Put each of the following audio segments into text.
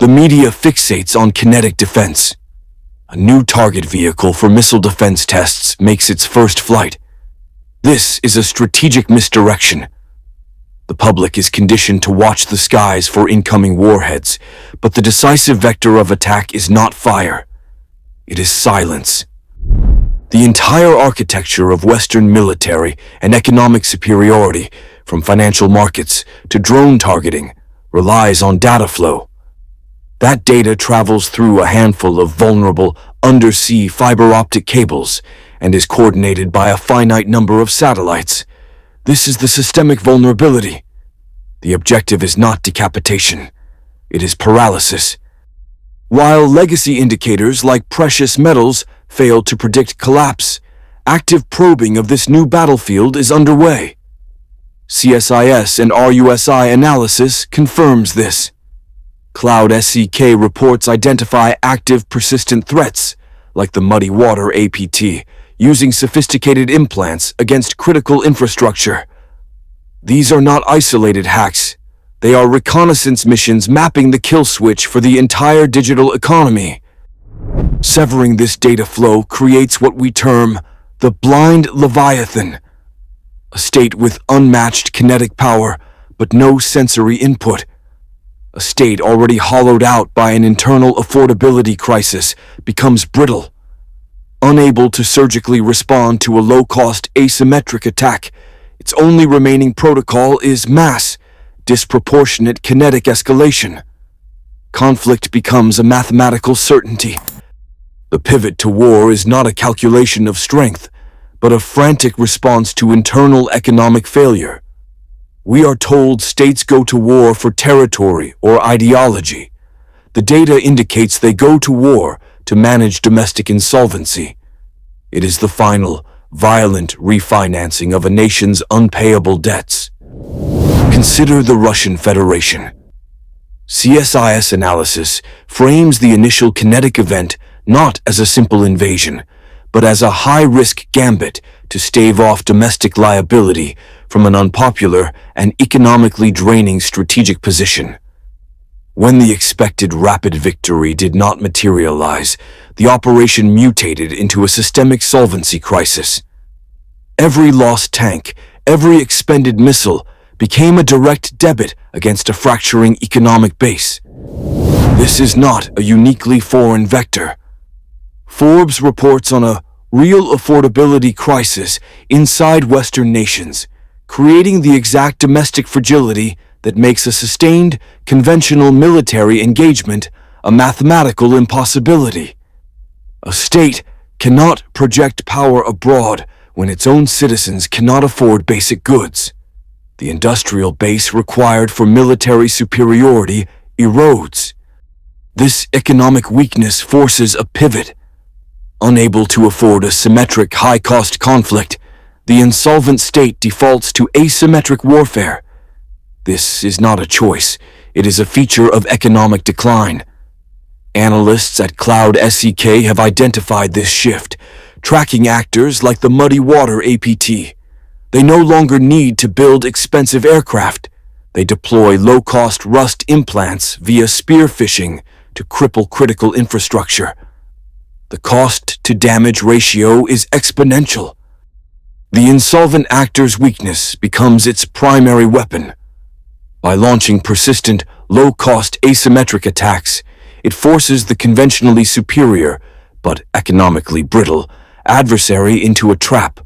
The media fixates on kinetic defense. A new target vehicle for missile defense tests makes its first flight. This is a strategic misdirection. The public is conditioned to watch the skies for incoming warheads, but the decisive vector of attack is not fire. It is silence. The entire architecture of Western military and economic superiority, from financial markets to drone targeting, relies on data flow. That data travels through a handful of vulnerable undersea fiber optic cables and is coordinated by a finite number of satellites. This is the systemic vulnerability. The objective is not decapitation. It is paralysis. While legacy indicators like precious metals failed to predict collapse, active probing of this new battlefield is underway. CSIS and RUSI analysis confirms this. Cloud SEK reports identify active persistent threats, like the Muddy Water APT, using sophisticated implants against critical infrastructure. These are not isolated hacks. They are reconnaissance missions mapping the kill switch for the entire digital economy. Severing this data flow creates what we term the blind Leviathan, a state with unmatched kinetic power but no sensory input. A state already hollowed out by an internal affordability crisis becomes brittle. Unable to surgically respond to a low-cost asymmetric attack, its only remaining protocol is mass, disproportionate kinetic escalation. Conflict becomes a mathematical certainty. The pivot to war is not a calculation of strength, but a frantic response to internal economic failure. We are told states go to war for territory or ideology. The data indicates they go to war to manage domestic insolvency. It is the final, violent refinancing of a nation's unpayable debts. Consider the Russian Federation. CSIS analysis frames the initial kinetic event not as a simple invasion, but as a high-risk gambit to stave off domestic liability from an unpopular and economically draining strategic position. When the expected rapid victory did not materialize, the operation mutated into a systemic solvency crisis. Every lost tank, every expended missile, became a direct debit against a fracturing economic base. This is not a uniquely foreign vector. Forbes reports on a real affordability crisis inside Western nations, creating the exact domestic fragility that makes a sustained, conventional military engagement a mathematical impossibility. A state cannot project power abroad when its own citizens cannot afford basic goods. The industrial base required for military superiority erodes. This economic weakness forces a pivot. Unable to afford a symmetric high-cost conflict, the insolvent state defaults to asymmetric warfare. This is not a choice. It is a feature of economic decline. Analysts at Cloud SEK have identified this shift, tracking actors like the Muddy Water APT. They no longer need to build expensive aircraft. They deploy low-cost rust implants via spear phishing to cripple critical infrastructure. The cost-to-damage ratio is exponential. The insolvent actor's weakness becomes its primary weapon. By launching persistent, low-cost asymmetric attacks, it forces the conventionally superior, but economically brittle, adversary into a trap.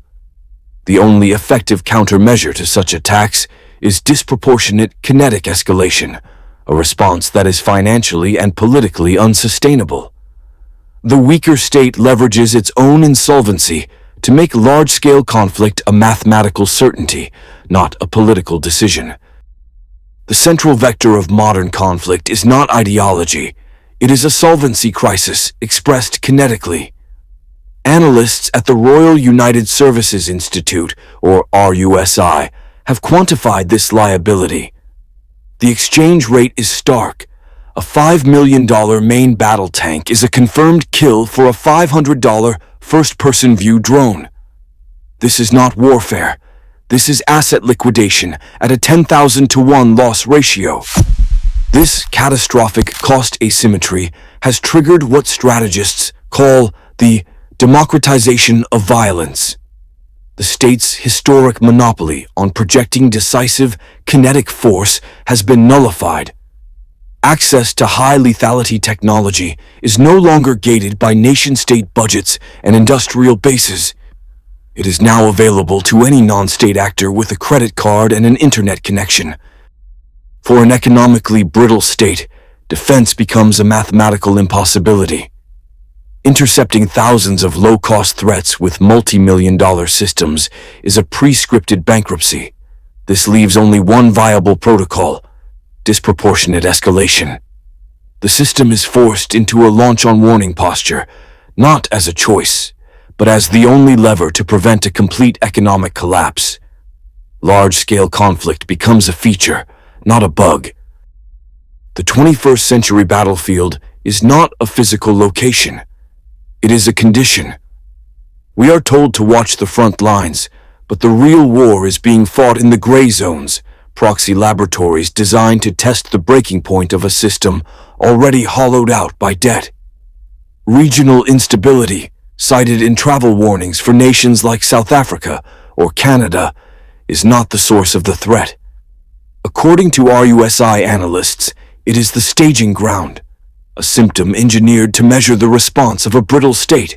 The only effective countermeasure to such attacks is disproportionate kinetic escalation, a response that is financially and politically unsustainable. The weaker state leverages its own insolvency to make large-scale conflict a mathematical certainty, not a political decision. The central vector of modern conflict is not ideology. It is a solvency crisis expressed kinetically. Analysts at the Royal United Services Institute, or RUSI, have quantified this liability. The exchange rate is stark. A $5 million main battle tank is a confirmed kill for a $500 first-person view drone. This is not warfare. This is asset liquidation at a 10,000 to 1 loss ratio. This catastrophic cost asymmetry has triggered what strategists call the democratization of violence. The state's historic monopoly on projecting decisive kinetic force has been nullified. Access to high lethality technology is no longer gated by nation-state budgets and industrial bases. It is now available to any non-state actor with a credit card and an internet connection. For an economically brittle state, defense becomes a mathematical impossibility. Intercepting thousands of low-cost threats with multi-million-dollar systems is a pre-scripted bankruptcy. This leaves only one viable protocol: disproportionate escalation. The system is forced into a launch-on-warning posture, not as a choice, but as the only lever to prevent a complete economic collapse. Large-scale conflict becomes a feature, not a bug. The 21st century battlefield is not a physical location. It is a condition. We are told to watch the front lines, but the real war is being fought in the gray zones, proxy laboratories designed to test the breaking point of a system already hollowed out by debt. Regional instability, cited in travel warnings for nations like South Africa or Canada, is not the source of the threat. According to RUSI analysts, it is the staging ground, a symptom engineered to measure the response of a brittle state.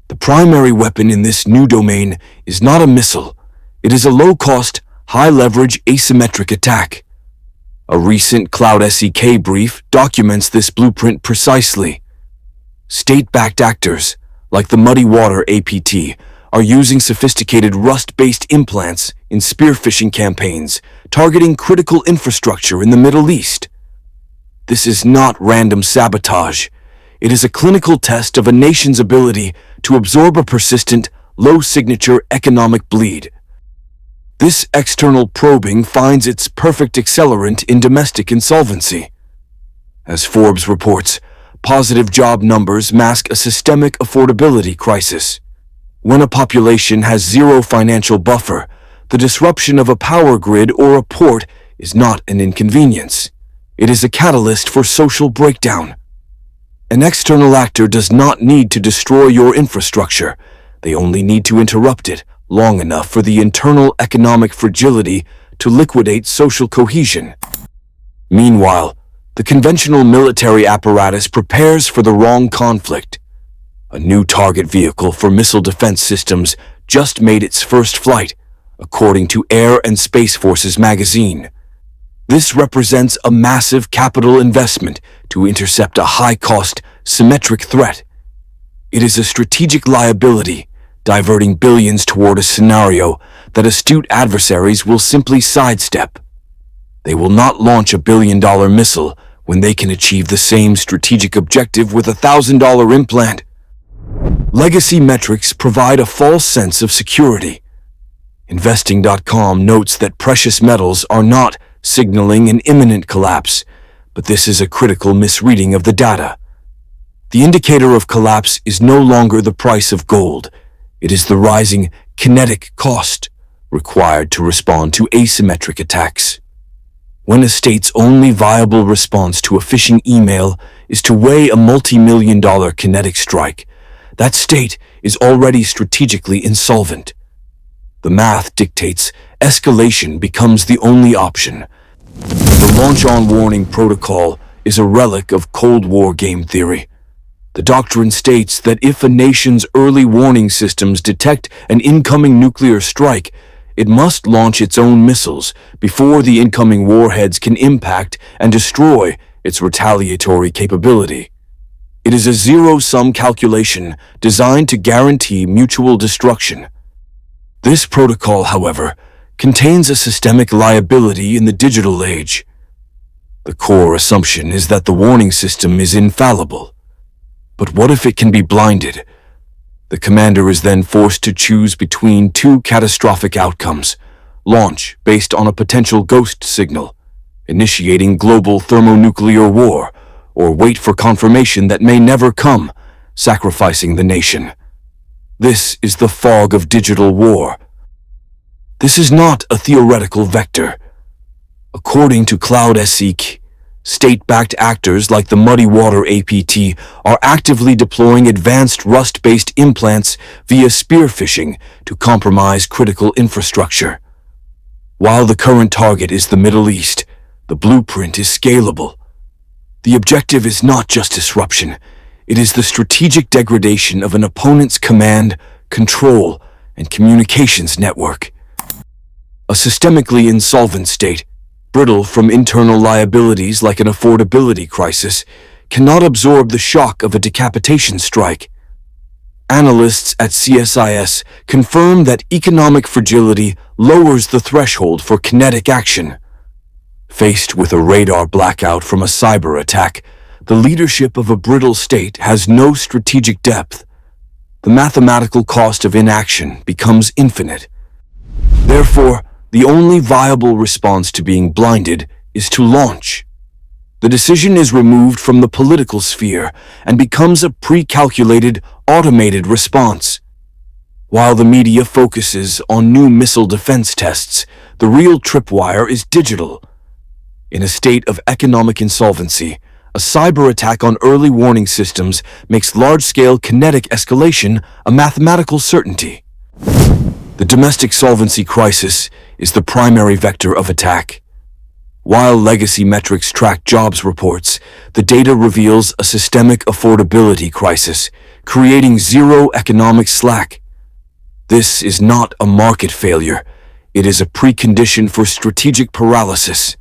The primary weapon in this new domain is not a missile. It is a low-cost, high-leverage asymmetric attack. A recent Cloud SEK brief documents this blueprint precisely. State-backed actors, like the Muddy Water APT, are using sophisticated Rust-based implants in spear-phishing campaigns, targeting critical infrastructure in the Middle East. This is not random sabotage. It is a clinical test of a nation's ability to absorb a persistent, low-signature economic bleed. This external probing finds its perfect accelerant in domestic insolvency. As Forbes reports, positive job numbers mask a systemic affordability crisis. When a population has zero financial buffer, the disruption of a power grid or a port is not an inconvenience. It is a catalyst for social breakdown. An external actor does not need to destroy your infrastructure. They only need to interrupt it long enough for the internal economic fragility to liquidate social cohesion. Meanwhile, the conventional military apparatus prepares for the wrong conflict. A new target vehicle for missile defense systems just made its first flight, according to Air and Space Forces magazine. This represents a massive capital investment to intercept a high-cost, symmetric threat. It is a strategic liability, diverting billions toward a scenario that astute adversaries will simply sidestep. They will not launch a billion-dollar missile when they can achieve the same strategic objective with $1,000 implant. Legacy metrics provide a false sense of security. Investing.com notes that precious metals are not signaling an imminent collapse, but this is a critical misreading of the data. The indicator of collapse is no longer the price of gold. It is the rising kinetic cost required to respond to asymmetric attacks. When a state's only viable response to a phishing email is to weigh a multi-million-dollar kinetic strike, that state is already strategically insolvent. The math dictates escalation becomes the only option. The launch-on-warning protocol is a relic of Cold War game theory. The doctrine states that if a nation's early warning systems detect an incoming nuclear strike, it must launch its own missiles before the incoming warheads can impact and destroy its retaliatory capability. It is a zero-sum calculation designed to guarantee mutual destruction. This protocol, however, contains a systemic liability in the digital age. The core assumption is that the warning system is infallible. But what if it can be blinded? The commander is then forced to choose between two catastrophic outcomes: launch based on a potential ghost signal, initiating global thermonuclear war, or wait for confirmation that may never come, sacrificing the nation. This is the fog of digital war. This is not a theoretical vector. According to Cloud SEK, State-backed actors like the Muddy Water APT are actively deploying advanced rust-based implants via spear phishing to compromise critical infrastructure. While the current target is the Middle East, the blueprint is scalable. The objective is not just disruption, it is the strategic degradation of an opponent's command, control, and communications network. A systemically insolvent state, brittle from internal liabilities like an affordability crisis, cannot absorb the shock of a decapitation strike. Analysts at CSIS confirm that economic fragility lowers the threshold for kinetic action. Faced with a radar blackout from a cyber attack, the leadership of a brittle state has no strategic depth. The mathematical cost of inaction becomes infinite. Therefore, the only viable response to being blinded is to launch. The decision is removed from the political sphere and becomes a pre-calculated, automated response. While the media focuses on new missile defense tests, the real tripwire is digital. In a state of economic insolvency, a cyber attack on early warning systems makes large-scale kinetic escalation a mathematical certainty. The domestic solvency crisis is the primary vector of attack. While legacy metrics track jobs reports, the data reveals a systemic affordability crisis, creating zero economic slack. This is not a market failure. It is a precondition for strategic paralysis.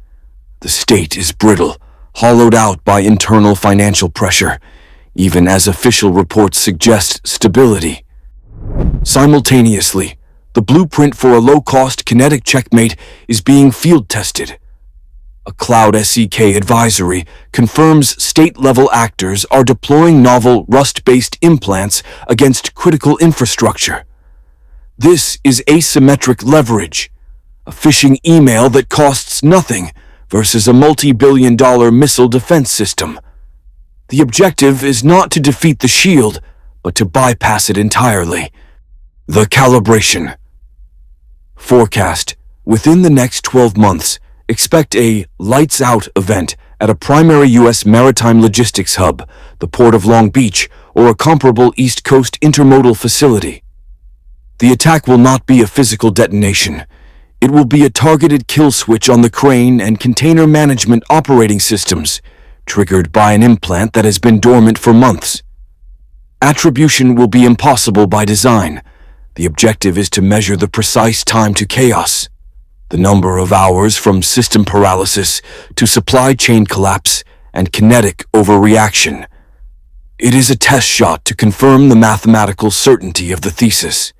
The state is brittle, hollowed out by internal financial pressure, even as official reports suggest stability. Simultaneously, the blueprint for a low-cost kinetic checkmate is being field-tested. A Cloud SEK advisory confirms state-level actors are deploying novel rust-based implants against critical infrastructure. This is asymmetric leverage, a phishing email that costs nothing versus a multi-billion-dollar missile defense system. The objective is not to defeat the shield, but to bypass it entirely. The calibration. Forecast: within the next 12 months, expect a lights out event at a primary U.S. maritime logistics hub, the Port of Long Beach, or a comparable East Coast intermodal facility. The attack will not be a physical detonation. It will be a targeted kill switch on the crane and container management operating systems, triggered by an implant that has been dormant for months. Attribution will be impossible by design. The objective is to measure the precise time to chaos, the number of hours from system paralysis to supply chain collapse and kinetic overreaction. It is a test shot to confirm the mathematical certainty of the thesis.